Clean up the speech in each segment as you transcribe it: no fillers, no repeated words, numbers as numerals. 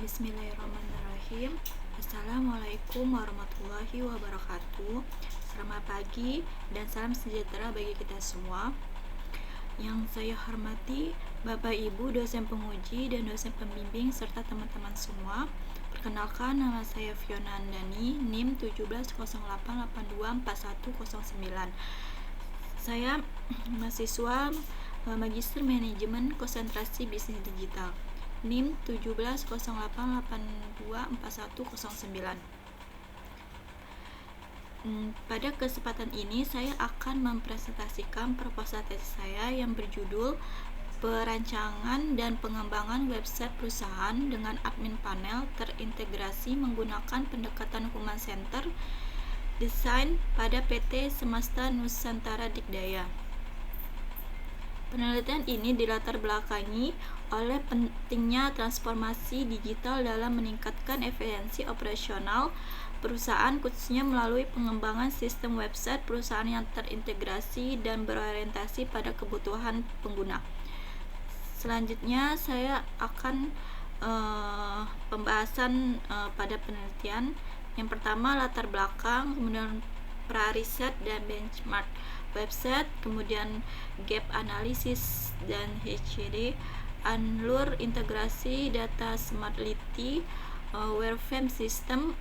Bismillahirrahmanirrahim. Assalamualaikum warahmatullahi wabarakatuh. Selamat pagi dan salam sejahtera bagi kita semua. Yang saya hormati Bapak Ibu dosen penguji dan dosen pembimbing serta teman-teman semua. Perkenalkan, nama saya Fiona Andani, NIM 1708824109. Saya mahasiswa Magister Manajemen Konsentrasi Bisnis Digital, NIM 1708824109. Pada kesempatan ini saya akan mempresentasikan proposal tesis saya yang berjudul Perancangan dan Pengembangan Website Perusahaan dengan Admin Panel Terintegrasi Menggunakan Pendekatan Human Center Design pada PT Semesta Nusantara Dikdaya. Penelitian ini dilatar belakangi oleh pentingnya transformasi digital dalam meningkatkan efisiensi operasional perusahaan, khususnya melalui pengembangan sistem website perusahaan yang terintegrasi dan berorientasi pada kebutuhan pengguna. Selanjutnya saya akan pembahasan pada penelitian. Yang pertama, latar belakang, kemudian pra-riset dan benchmark website, kemudian gap analysis dan HCD, alur integrasi data smartlity, wireframe system,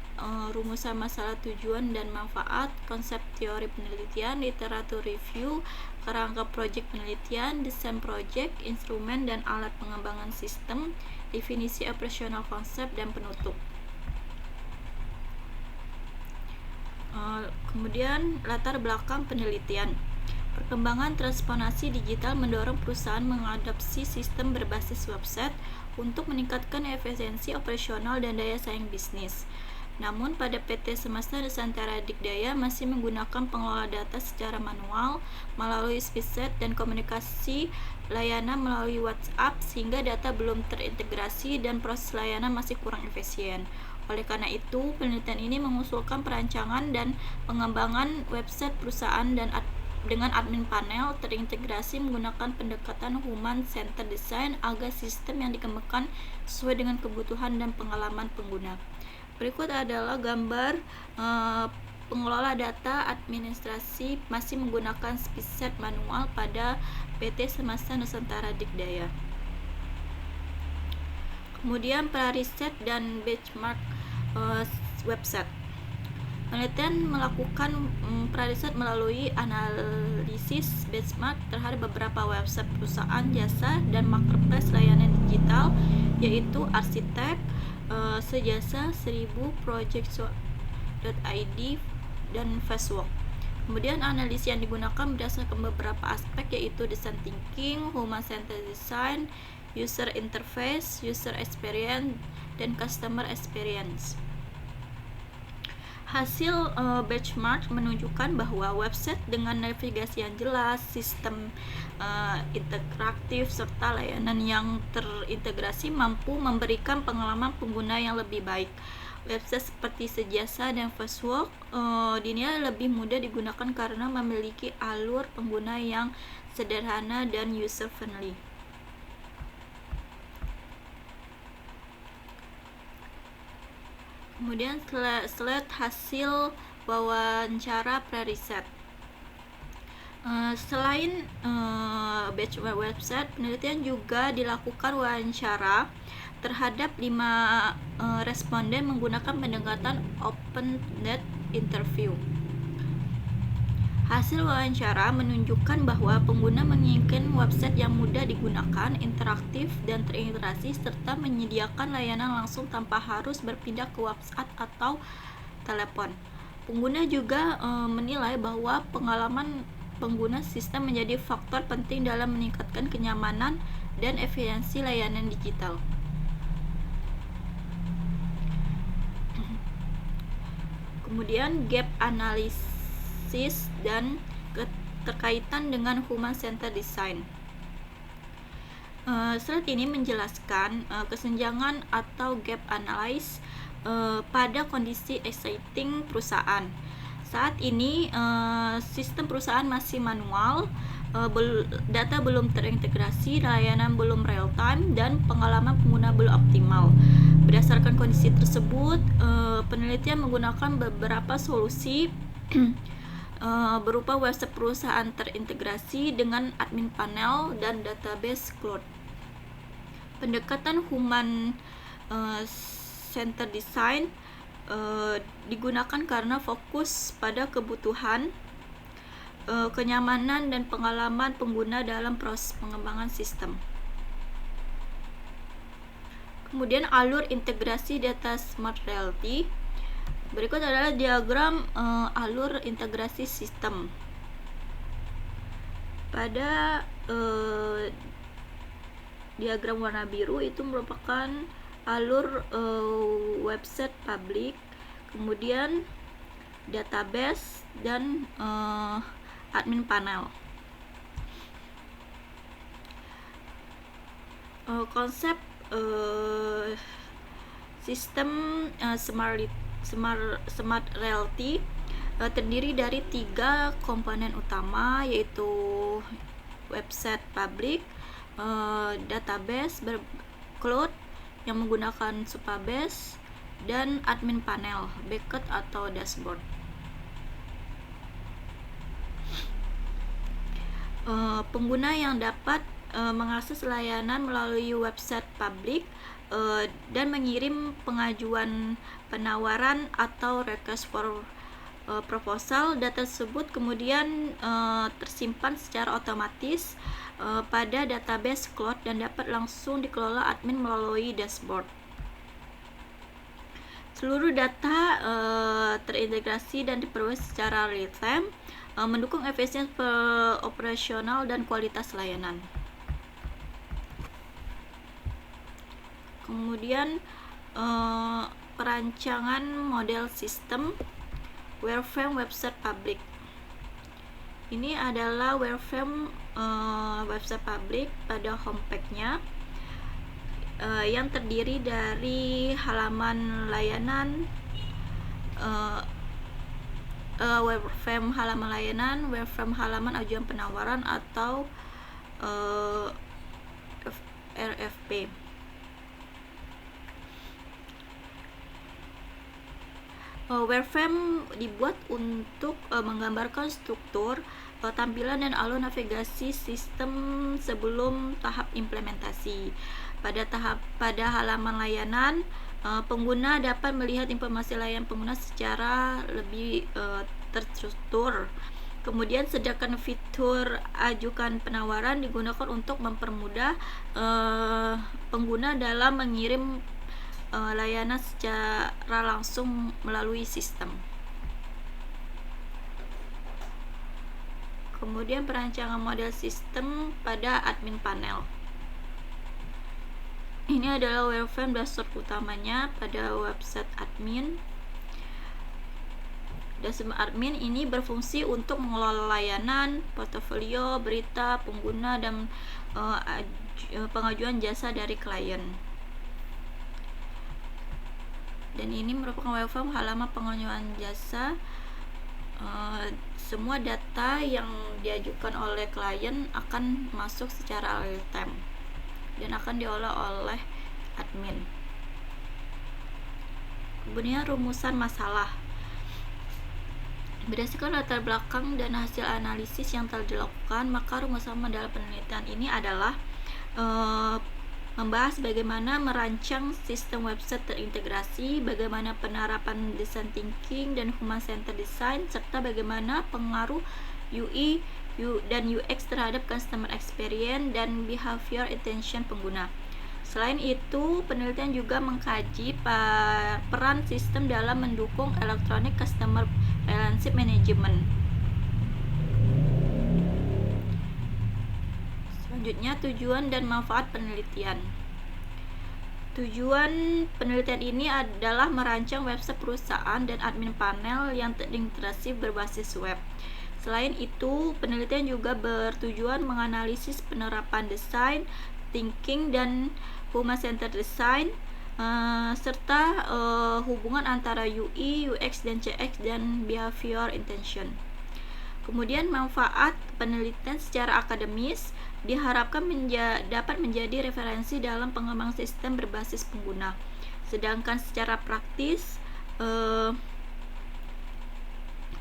rumusan masalah tujuan dan manfaat, konsep teori penelitian, literatur review, kerangka project penelitian, desain project, instrumen dan alat pengembangan sistem, definisi operasional konsep, dan penutup. Kemudian latar belakang penelitian. Perkembangan transformasi digital mendorong perusahaan mengadopsi sistem berbasis website untuk meningkatkan efisiensi operasional dan daya saing bisnis. Namun pada PT Semesta Nusantara Dikdaya masih menggunakan pengelola data secara manual melalui spreadsheet dan komunikasi layanan melalui WhatsApp, sehingga data belum terintegrasi dan proses layanan masih kurang efisien. Oleh karena itu, penelitian ini mengusulkan perancangan dan pengembangan website perusahaan dengan admin panel terintegrasi menggunakan pendekatan human center design agar sistem yang dikembangkan sesuai dengan kebutuhan dan pengalaman pengguna. Berikut adalah gambar pengelola data administrasi masih menggunakan spreadsheet manual pada PT Semesta Nusantara Dikdaya. Kemudian pra-riset dan benchmark website. Penelitian melakukan pra-riset melalui analisis benchmark terhadap beberapa website perusahaan jasa dan marketplace layanan digital, yaitu Arsitek, Sejasa, 1000, Project.id, dan Fastwork. Kemudian analisis yang digunakan berdasarkan beberapa aspek, yaitu design thinking, human centered design, user interface, user experience, dan customer experience. Hasil benchmark menunjukkan bahwa website dengan navigasi yang jelas, sistem interaktif, serta layanan yang terintegrasi mampu memberikan pengalaman pengguna yang lebih baik. Website seperti Sejasa dan Fastwork dinilai lebih mudah digunakan karena memiliki alur pengguna yang sederhana dan user friendly. Kemudian slide hasil wawancara pre-riset. Selain batch website, penelitian juga dilakukan wawancara terhadap 5 responden menggunakan pendekatan open-ended interview. Hasil wawancara menunjukkan bahwa pengguna menginginkan website yang mudah digunakan, interaktif, dan terintegrasi, serta menyediakan layanan langsung tanpa harus berpindah ke WhatsApp atau telepon. Pengguna juga menilai bahwa pengalaman pengguna sistem menjadi faktor penting dalam meningkatkan kenyamanan dan efisiensi layanan digital. Kemudian gap analysis dan keterkaitan dengan human center design. Slide ini menjelaskan kesenjangan atau gap analysis pada kondisi existing perusahaan. Saat ini sistem perusahaan masih manual, data belum terintegrasi, layanan belum real time, dan pengalaman pengguna belum optimal. Berdasarkan berdasarkan kondisi tersebut, penelitian menggunakan beberapa solusi berupa website perusahaan terintegrasi dengan admin panel dan database cloud. Pendekatan human center design digunakan karena fokus pada kebutuhan, kenyamanan dan pengalaman pengguna dalam proses pengembangan sistem. Kemudian alur integrasi data smart reality. Berikut adalah diagram alur integrasi sistem. Pada diagram warna biru itu merupakan alur website publik, kemudian database dan admin panel. Konsep sistem smart reality terdiri dari 3 komponen utama, yaitu website publik, database cloud yang menggunakan Supabase, dan admin panel, bucket atau dashboard. Pengguna yang dapat mengakses layanan melalui website publik dan mengirim pengajuan penawaran atau request for proposal. Data tersebut kemudian tersimpan secara otomatis pada database cloud dan dapat langsung dikelola admin melalui dashboard. Seluruh data terintegrasi dan diperoleh secara real time, mendukung efisiensi operasional dan kualitas layanan. Kemudian perancangan model sistem wireframe website publik. Ini adalah wireframe website publik pada homepage-nya, yang terdiri dari halaman layanan, wireframe halaman layanan, wireframe halaman ajuan penawaran atau RFP. Wireframe dibuat untuk menggambarkan struktur, tampilan dan alur navigasi sistem sebelum tahap implementasi. Pada halaman layanan, pengguna dapat melihat informasi layanan pengguna secara lebih terstruktur. Kemudian sedangkan fitur ajukan penawaran digunakan untuk mempermudah pengguna dalam mengirim layanan secara langsung melalui sistem. Kemudian perancangan model sistem pada admin panel. Ini adalah wireframe dashboard utamanya pada website admin. Dashboard admin ini berfungsi untuk mengelola layanan, portofolio, berita, pengguna, dan pengajuan jasa dari klien. Dan ini merupakan wireframe halaman pengajuan jasa. Semua data yang diajukan oleh klien akan masuk secara real time dan akan diolah oleh admin. Kemudian rumusan masalah. Berdasarkan latar belakang dan hasil analisis yang telah dilakukan, maka rumusan dalam penelitian ini adalah membahas bagaimana merancang sistem website terintegrasi, bagaimana penerapan design thinking dan human center design, serta bagaimana pengaruh UI dan UX terhadap customer experience dan behavior intention pengguna. Selain itu, penelitian juga mengkaji peran sistem dalam mendukung electronic customer relationship management. Selanjutnya, tujuan dan manfaat penelitian. Tujuan penelitian ini adalah merancang website perusahaan dan admin panel yang terintegrasi berbasis web. Selain itu, penelitian juga bertujuan menganalisis penerapan desain thinking dan human centered design, serta hubungan antara UI, UX, dan CX dan behavior intention. Kemudian manfaat penelitian secara akademis diharapkan dapat menjadi referensi dalam pengembangan sistem berbasis pengguna. Sedangkan secara praktis,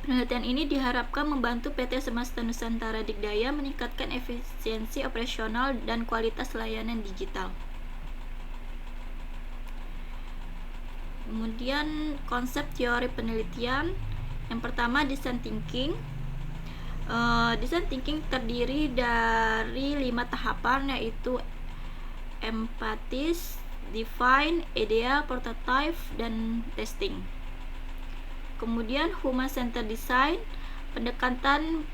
penelitian ini diharapkan membantu PT Semesta Nusantara Dikdaya meningkatkan efisiensi operasional dan kualitas layanan digital. Kemudian konsep teori penelitian. Yang pertama, design thinking. Design thinking terdiri dari 5 tahapan, yaitu empathis, define, idea, prototype, dan testing. Kemudian human centered design, pendekatan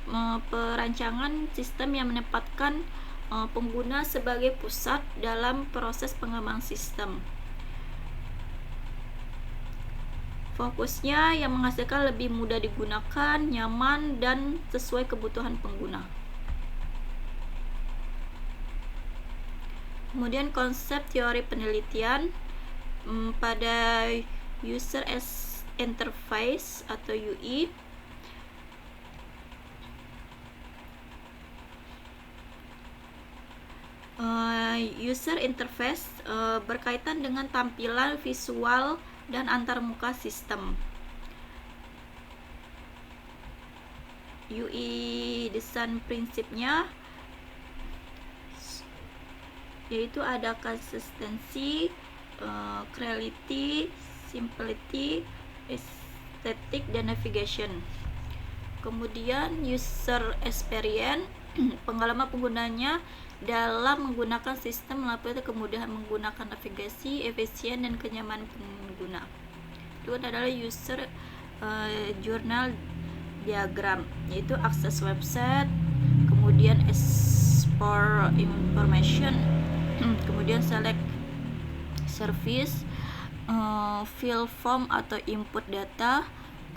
perancangan sistem yang menempatkan pengguna sebagai pusat dalam proses pengembangan sistem. Fokusnya yang menghasilkan lebih mudah digunakan, nyaman, dan sesuai kebutuhan pengguna. Kemudian konsep teori penelitian pada user as interface atau UI. User interface berkaitan dengan tampilan visual dan antarmuka sistem. UI design prinsipnya yaitu ada consistency, clarity, simplicity, aesthetic, dan navigation. Kemudian user experience, pengalaman penggunanya dalam menggunakan sistem melampaui kemudahan menggunakan navigasi, efisien, dan kenyamanan pengguna. Itu adalah user journal diagram, yaitu akses website, kemudian export information, kemudian select service, fill form atau input data,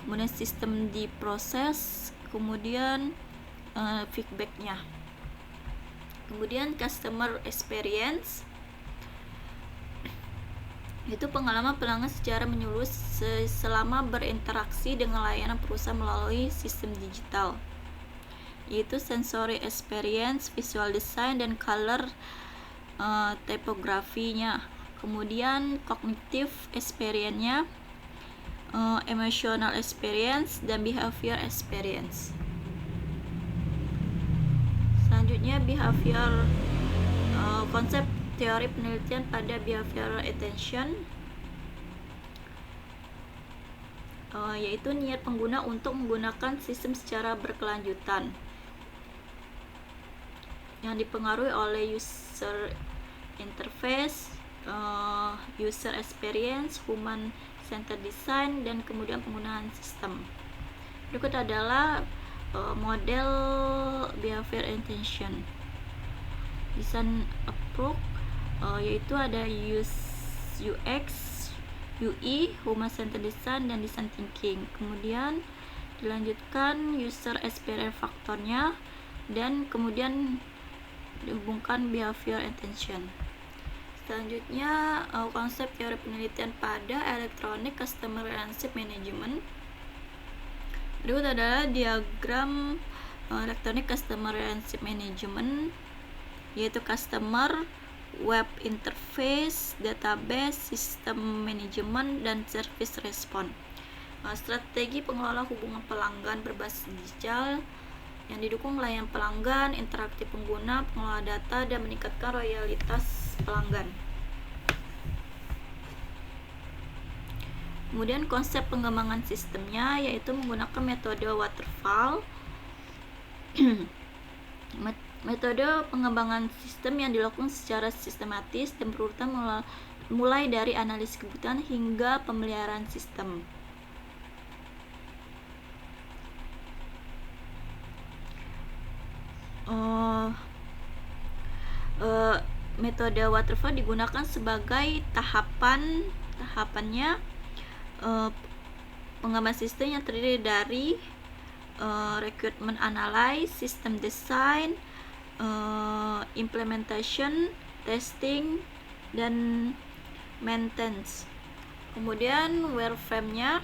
kemudian sistem diproses, kemudian feedbacknya. Kemudian customer experience, itu pengalaman pelanggan secara menyeluruh selama berinteraksi dengan layanan perusahaan melalui sistem digital, yaitu sensory experience, visual design, dan color typografinya. Kemudian cognitive experience-nya, emotional experience, dan behavior experience. Selanjutnya behavior, konsep teori penelitian pada behavioral attention, yaitu niat pengguna untuk menggunakan sistem secara berkelanjutan yang dipengaruhi oleh user interface, user experience, human centered design, dan kemudian penggunaan sistem. Berikut adalah model behavior attention. Design approach, yaitu ada UX, UI, human centered design, dan design thinking. Kemudian dilanjutkan user experience faktornya, dan kemudian dihubungkan behavior attention. Selanjutnya konsep teori penelitian pada electronic customer relationship management. Berikut adalah diagram electronic customer relationship management, yaitu customer, web interface, database, sistem manajemen, dan service response. Strategi pengelola hubungan pelanggan berbasis digital yang didukung layanan pelanggan, interaktif pengguna, pengelola data, dan meningkatkan loyalitas pelanggan. Kemudian konsep pengembangan sistemnya yaitu menggunakan metode waterfall. Metode pengembangan sistem yang dilakukan secara sistematis dan berurutan mulai dari analisis kebutuhan hingga pemeliharaan sistem. Metode waterfall digunakan sebagai tahapannya pengembangan sistem yang terdiri dari requirement analysis, system design, implementation, testing, dan maintenance. Kemudian wireframe-nya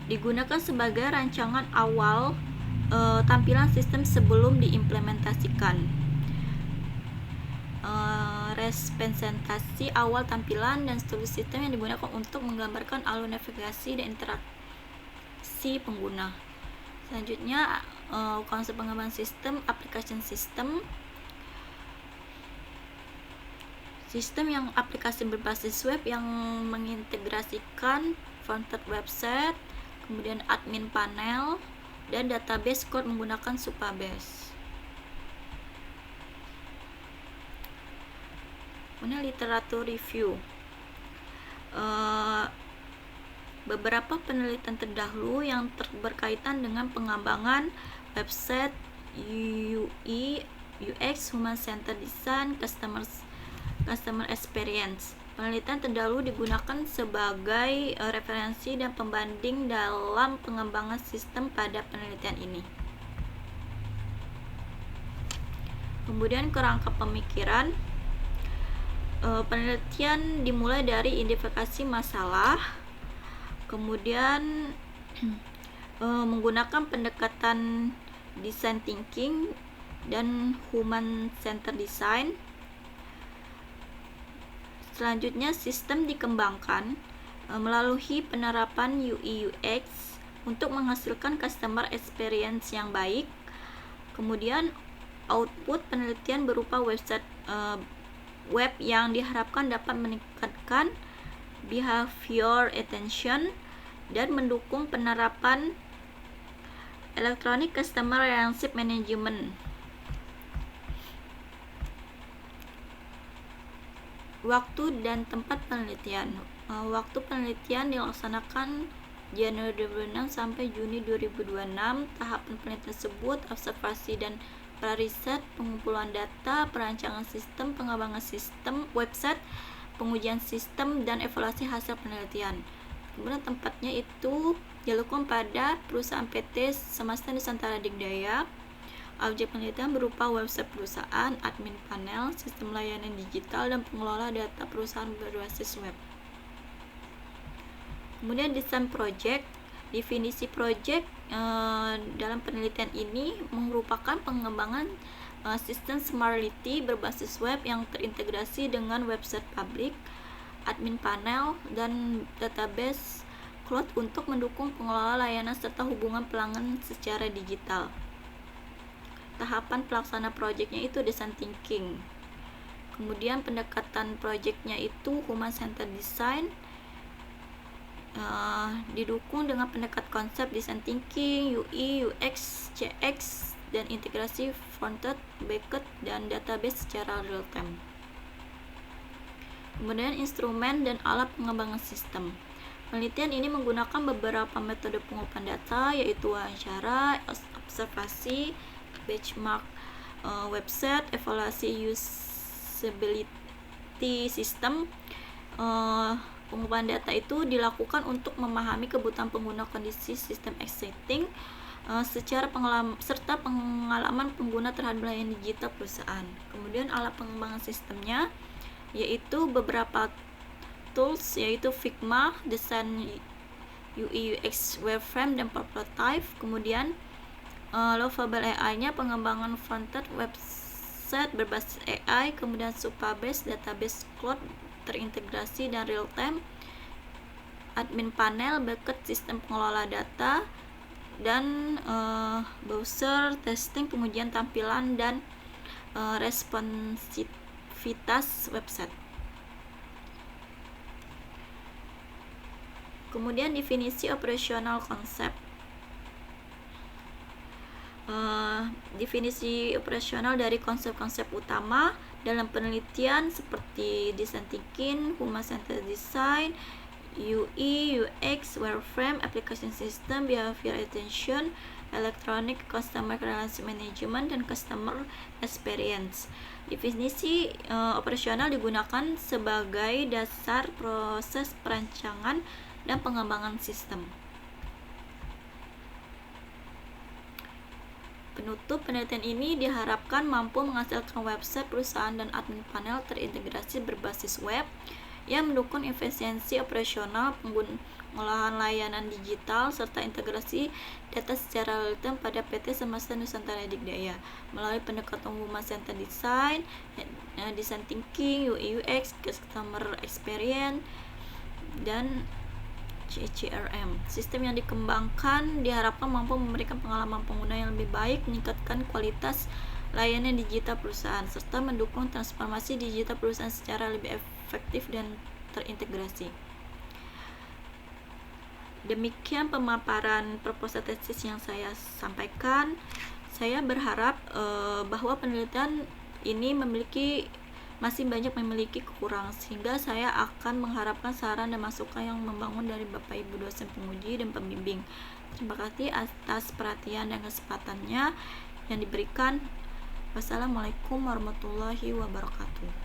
digunakan sebagai rancangan awal tampilan sistem sebelum diimplementasikan. representasi awal tampilan dan struktur sistem yang digunakan untuk menggambarkan alur navigasi dan interaksi pengguna. Selanjutnya, konsep pengembangan sistem, application system. Sistem yang aplikasi berbasis web yang mengintegrasikan frontend website, kemudian admin panel, dan database code menggunakan Supabase. Kemudian literatur review. Beberapa penelitian terdahulu yang berkaitan dengan pengembangan website, UI, UX, Human Centered Design, Customer Experience. Penelitian terdahulu digunakan sebagai referensi dan pembanding dalam pengembangan sistem pada penelitian ini. Kemudian kerangka pemikiran. Penelitian dimulai dari identifikasi masalah, kemudian menggunakan pendekatan design thinking dan human centered design. Selanjutnya, sistem dikembangkan melalui penerapan UI UX untuk menghasilkan customer experience yang baik. Kemudian output penelitian berupa website web yang diharapkan dapat meningkatkan behavior attention dan mendukung penerapan electronic customer relationship management. Waktu dan tempat penelitian. Waktu penelitian dilaksanakan Januari 2006 sampai Juni 2026. Tahapan penelitian tersebut observasi dan pra-riset, pengumpulan data, perancangan sistem, pengembangan sistem website, pengujian sistem, dan evaluasi hasil penelitian. Kemudian tempatnya itu dilakukan pada perusahaan PT Semesta Nusantara Digdaya. Objek penelitian berupa website perusahaan, admin panel, sistem layanan digital, dan pengelola data perusahaan berbasis web. Kemudian desain project. Definisi project dalam penelitian ini merupakan pengembangan sistem smartly berbasis web yang terintegrasi dengan website publik, admin panel, dan database cloud untuk mendukung pengelola layanan serta hubungan pelanggan secara digital. Tahapan pelaksana projectnya itu design thinking. Kemudian pendekatan projectnya itu human centered design, didukung dengan pendekat konsep design thinking, UI, UX, CX, dan integrasi frontend, backend, dan database secara real time. Kemudian instrumen dan alat pengembangan sistem. Penelitian ini menggunakan beberapa metode pengumpulan data, yaitu wawancara, observasi, benchmark website, evaluasi usability system. Pengumpulan data itu dilakukan untuk memahami kebutuhan pengguna, kondisi sistem existing, serta pengalaman pengguna terhadap layanan digital perusahaan. Kemudian alat pengembangan sistemnya yaitu beberapa tools, yaitu Figma, desain UI UX wireframe dan prototype. Kemudian Lovable AI-nya pengembangan frontend website berbasis AI. Kemudian Supabase, database cloud terintegrasi dan real time, admin panel, backend sistem pengelola data, dan browser testing, pengujian tampilan, dan responsivitas website. Kemudian definisi operasional konsep. Definisi operasional dari konsep-konsep utama dalam penelitian seperti design thinking, human centered design, UI, UX, wireframe, application system, behavior attention, electronic customer relationship management, dan customer experience. Definisi operasional digunakan sebagai dasar proses perancangan dan pengembangan sistem. Penutup penelitian ini diharapkan mampu menghasilkan website perusahaan dan admin panel terintegrasi berbasis web yang mendukung efisiensi operasional pengolahan layanan digital serta integrasi data secara real-time pada PT Semesta Nusantara Dikdaya melalui pendekatan human centered design, design thinking, UI UX, customer experience, dan CRM. Sistem yang dikembangkan diharapkan mampu memberikan pengalaman pengguna yang lebih baik, meningkatkan kualitas layanan digital perusahaan, serta mendukung transformasi digital perusahaan secara lebih efektif dan terintegrasi. Demikian pemaparan proposal tesis yang saya sampaikan. Saya berharap bahwa penelitian ini masih banyak memiliki kekurangan, sehingga saya akan mengharapkan saran dan masukan yang membangun dari Bapak Ibu dosen penguji dan pembimbing. Terima kasih atas perhatian dan kesempatannya yang diberikan. Wassalamualaikum warahmatullahi wabarakatuh.